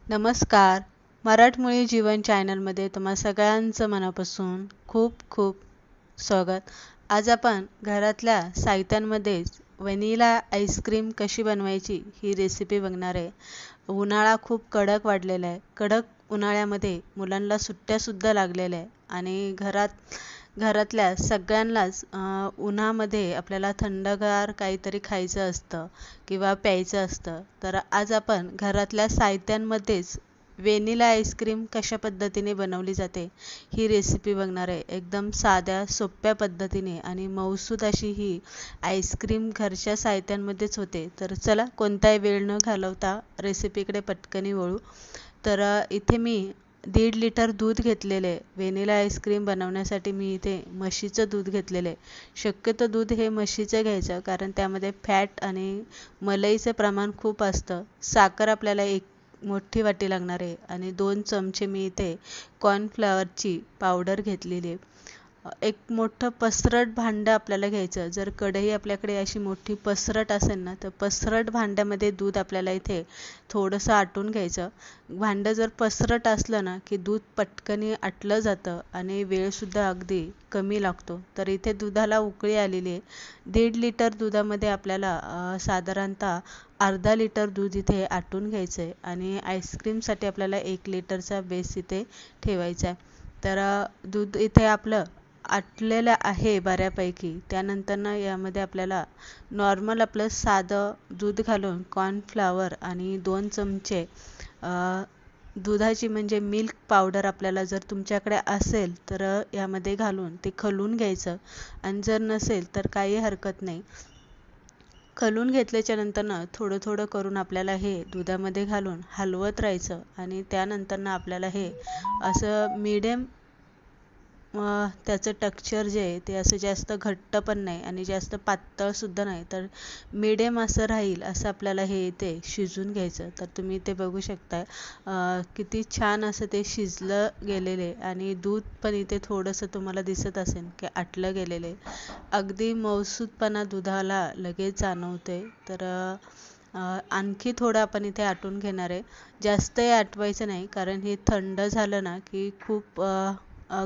नमस्कार. मराठमोळी जीवन चॅनलमध्ये तुम्हा सगळ्यांचं मनापासून खूप खूप स्वागत. आज आपण घरातल्या साहित्यांमध्येच व्हॅनिला आईस्क्रीम कशी बनवायची ही रेसिपी बघणार आहे. उन्हाळा खूप कडक वाढलेला आहे. कडक उन्हाळ्यामध्ये मुलांना सुट्ट्यासुद्धा लागलेल्या आहे आणि घरातल्या सगळ्यांनाच उन्हामध्ये आपल्याला थंडगार काहीतरी खायचं असतं किंवा प्यायचं असतं. तर आज आपण घरातल्या साहित्यांमध्येच व्हॅनिला आईस्क्रीम कशा पद्धतीने बनवली जाते ही रेसिपी बघणार आहे. एकदम साध्या सोप्या पद्धतीने आणि मऊसूद अशी ही आईस्क्रीम घरच्या साहित्यांमध्येच होते. तर चला कोणताही वेळ न घालवता रेसिपीकडे पटकनी वळू. तर इथे मी 1.5 लिटर दूध घेतलेले आहे. व्हॅनिला आईस्क्रीम बनवण्यासाठी मी इथे म्हशीचं दूध घेतलेलं आहे. शक्यतो दूध हे म्हशीचं घ्यायचं कारण त्यामध्ये फॅट आणि मलईचं प्रमाण खूप असतं. साखर आपल्याला 1 मोठी वाटी लागणार आहे आणि 2 चमचे मी इथे कॉर्नफ्लॉवरची पावडर घेतलेली आहे. एक मोठं पसरट भांडं आपल्याला घ्यायचं. जर कढई आपल्याकडे अशी मोठी पसरट असेल ना, तर पसरट भांड्यामध्ये दूध आपल्याला इथे थोडंसं आटून घ्यायचं. भांडं जर पसरट असलं ना, की दूध पटकनी आटलं जातं आणि वेळसुद्धा अगदी कमी लागतो. तर इथे दुधाला उकळी आलेली आहे. 1.5 लिटर दुधामध्ये आपल्याला साधारणतः अर्धा लिटर दूध इथे आटून घ्यायचं आहे आणि आईस्क्रीमसाठी आपल्याला 1 लिटरचा बेस इथे ठेवायचा आहे. तर दूध इथे आपलं आटलेलं आहे बऱ्यापैकी. त्यानंतर यामध्ये आपल्याला नॉर्मल आपलं साधं दूध घालून कॉर्नफ्लॉवर आणि 2 चमचे दुधाची म्हणजे मिल्क पावडर आपल्याला जर तुमच्याकडे असेल तर यामध्ये घालून ते खलून घ्यायचं आणि जर नसेल तर काही हरकत नाही. खलून घेतल्याच्या नंतर थोडं थोडं करून आपल्याला हे दुधामध्ये घालून हलवत राहायचं आणि त्यानंतर आपल्याला हे असं मिडियम त्याचं टेक्स्चर जे आहे ते असं जास्त घट्ट पण नाही आणि जास्त पातळसुद्धा नाही, तर मिडियम असं राहील असं आपल्याला हे इथे शिजवून घ्यायचं. तर तुम्ही इथे बघू शकताय किती छान असं ते शिजलं गेलेलं आहे आणि दूध पण इथे थोडंसं तुम्हाला दिसत असेल की आटलं गेलेलं आहे. अगदी मऊसूदपणा दुधाला लगेच जाणवते. तर आणखी थोडं आपण इथे आटून घेणार आहे. जास्तही आटवायचं नाही कारण हे थंड झालं ना की खूप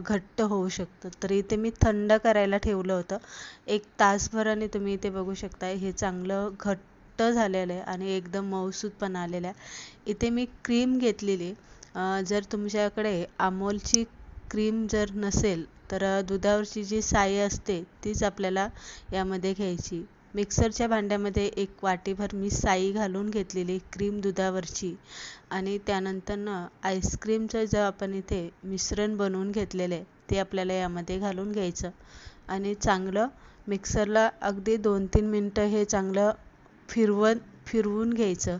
घट्ट होऊ शकतं. तर इथे मी थंड करायला ठेवलं होतं. 1 तासभराने तुम्ही इथे बघू शकताय हे चांगलं घट्ट झालेलं आहे आणि एकदम मऊसूदपणा आलेला आहे. इथे मी क्रीम घेतलेली. जर तुमच्याकडे अमूलची क्रीम जर नसेल तर दुधावरची जी साय असते तीच आपल्याला यामध्ये घ्यायची. मिक्सरच्या भांड्यामध्ये 1 वाटीभर मी साई घालून घेतलेली क्रीम दुधावरची आणि त्यानंतर आईस्क्रीमचं जे आपण इथे मिश्रण बनवून घेतलेलं आहे ते आपल्याला यामध्ये घालून घ्यायचं आणि चांगलं मिक्सरला अगदी 2-3 मिनटं हे चांगलं फिरवून घ्यायचं.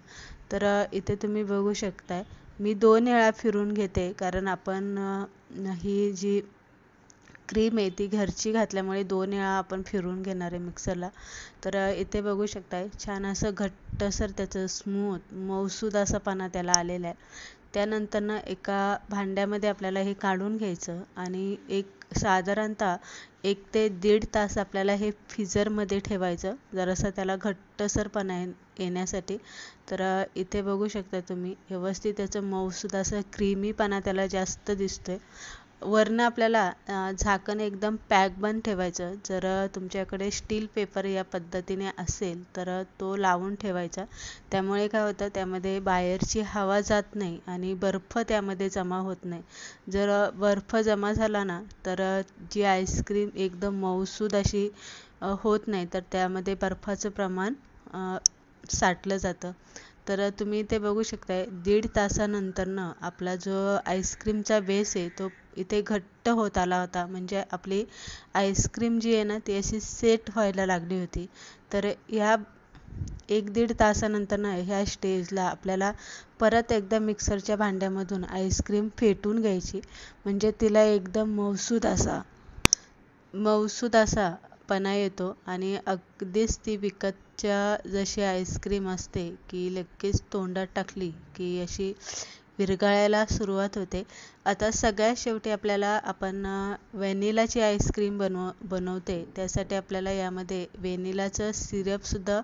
तर इथे तुम्ही बघू शकताय मी 2 वेळा फिरवून घेते कारण आपण ही जी क्रीम आहे ती घरची घातल्यामुळे 2 वेळा आपण फिरवून घेणार आहे मिक्सरला. तर इथे बघू शकताय छान असं घट्टसर त्याचं स्मूथ मऊसूद असा पणा त्याला आलेला आहे. त्यानंतर एका भांड्यामध्ये आपल्याला हे काढून घ्यायचं आणि साधारणतः 1 ते 1.5 तास आपल्याला हे फ्रीजरमध्ये ठेवायचं जरासं त्याला घट्टसरपणा येण्यासाठी. तर इथे बघू शकता तुम्ही व्यवस्थित त्याचं मऊसूद असं क्रीमीपणा त्याला जास्त दिसतोय. वरनं आपल्याला झाकण एकदम पॅक बंद ठेवायचं. जर तुमच्याकडे स्टील पेपर या पद्धतीने असेल तर तो लावून ठेवायचा. त्यामुळे काय होतं त्यामध्ये बाहेरची हवा जात नाही आणि बर्फ त्यामध्ये जमा होत नाही. जर बर्फ जमा झाला ना तर जी आईस्क्रीम एकदम मऊसूद अशी होत नाही, तर त्यामध्ये बर्फाचं प्रमाण साठलं जातं. तर तुम्ही इथे बघू शकताय 1.5 तासानंतरनं आपला जो आईस्क्रीमचा बेस आहे तो इथे घट्ट होत आला होता. म्हणजे आपली आईस्क्रीम जी आहे ना ती अशी सेट व्हायला लागली होती. तर ह्या 1-1.5 तासानंतर ह्या स्टेजला आपल्याला परत एकदा मिक्सरच्या भांड्यामधून आईस्क्रीम फेटून घ्यायची. म्हणजे तिला एकदम मऊसूद असा पणा येतो आणि अगदीच ती विकतच्या जशी आईस्क्रीम असते की लगेच तोंडात टाकली की अशी विरघळायला सुरुवात होते. आता सगळ्यात शेवटी आपल्याला आपण व्हॅनिलाची आईस्क्रीम बनवते त्यासाठी आपल्याला यामध्ये व्हॅनिलाचं सिरपसुद्धा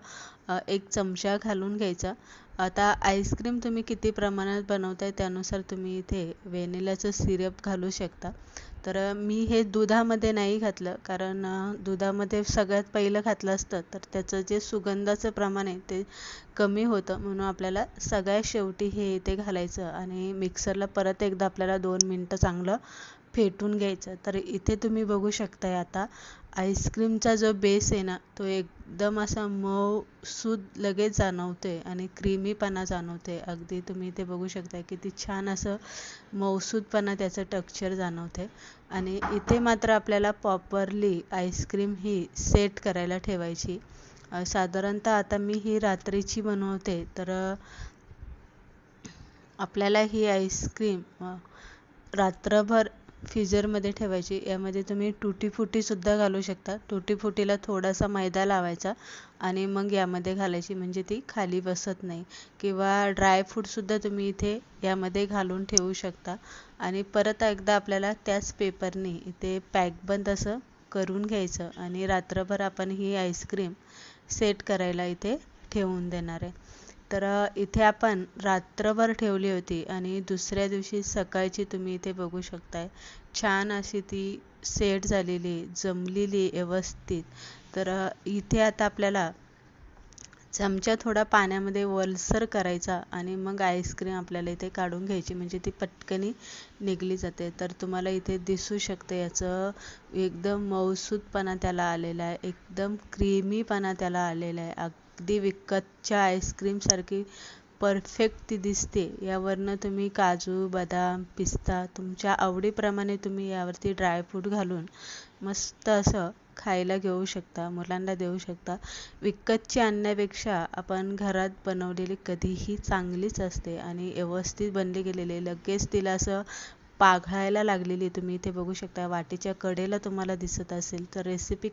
1 चमचा घालून घ्यायचा. आता आईस्क्रीम तुम्ही किती प्रमाणात बनवताय त्यानुसार तुम्ही इथे व्हॅनिलाचं सिरप घालू शकता. तर मी हे दुधामध्ये नाही घातलं, कारण दुधामध्ये सगळ्यात पहिलं घातलं असतं तर त्याचं जे सुगंधाचं प्रमाण आहे ते कमी होतं, म्हणून आपल्याला सगळ्यात शेवटी हे इथे घालायचं आणि मिक्सरला परत एकदा आपल्याला 2 मिनटं चांगलं फेटून घ्यायचं. तर इथे तुम्ही बघू शकताय आता आईस्क्रीमचा जो बेस आहे ना तो एकदम असा मऊसूद लगेच जाणवतोय आणि क्रीमीपणा जाणवते. अगदी तुम्ही इथे बघू शकताय किती छान असं मऊसूदपणा त्याचं टेक्स्चर जाणवते. आणि इथे मात्र आपल्याला प्रॉपरली आईस्क्रीम ही सेट करायला ठेवायची. साधारणतः आता मी ही रात्रीची बनवते, तर आपल्याला ही आईस्क्रीम रात्रभर फ्रीजरमध्ये ठेवायची. यामध्ये तुम्ही टुटी फ्रुटीसुद्धा घालू शकता. टुटी फ्रुटीला थोडासा मैदा लावायचा आणि मग यामध्ये घालायची, म्हणजे ती खाली बसत नाही. किंवा ड्रायफ्रूटसुद्धा तुम्ही इथे यामध्ये घालून ठेवू शकता. आणि परत एकदा आपल्याला त्याच पेपरने इथे पॅकबंद असं करून घ्यायचं आणि रात्रभर आपण ही आईस्क्रीम सेट करायला इथे ठेवून देणार आहे. तर इथे आपण रात्रभर ठेवली होती आणि दुसऱ्या दिवशी सकाळची तुम्ही इथे बघू शकताय छान अशी ती सेट झालेली, जमलेली व्यवस्थित. तर इथे आता आपल्याला चमचा थोडा पाण्यामध्ये ओलसर करायचा आणि मग आईस्क्रीम आपल्याला इथे काढून घ्यायची, म्हणजे ती पटकनी निघली जाते. तर तुम्हाला इथे दिसू शकते याचं एकदम मऊसूदपणा त्याला आलेला आहे, एकदम क्रीमीपणा त्याला आलेला आहे. अगदी विकतच्या आईस्क्रीमसारखी परफेक्ट ती दिसते. यावरनं तुम्ही काजू, बदाम, पिस्ता तुमच्या आवडीप्रमाणे तुम्ही यावरती ड्रायफ्रूट घालून मस्त असं खायला घेऊ शकता, मुलांना देऊ शकता. विकतची आणण्यापेक्षा आपण घरात बनवलेली कधीही चांगलीच असते आणि व्यवस्थित बनली गेलेली. लगेच तिला असं पाघळायला लागलेली तुम्ही इथे बघू शकता. वाटीच्या कडेला तुम्हाला दिसत असेल तर रेसिपी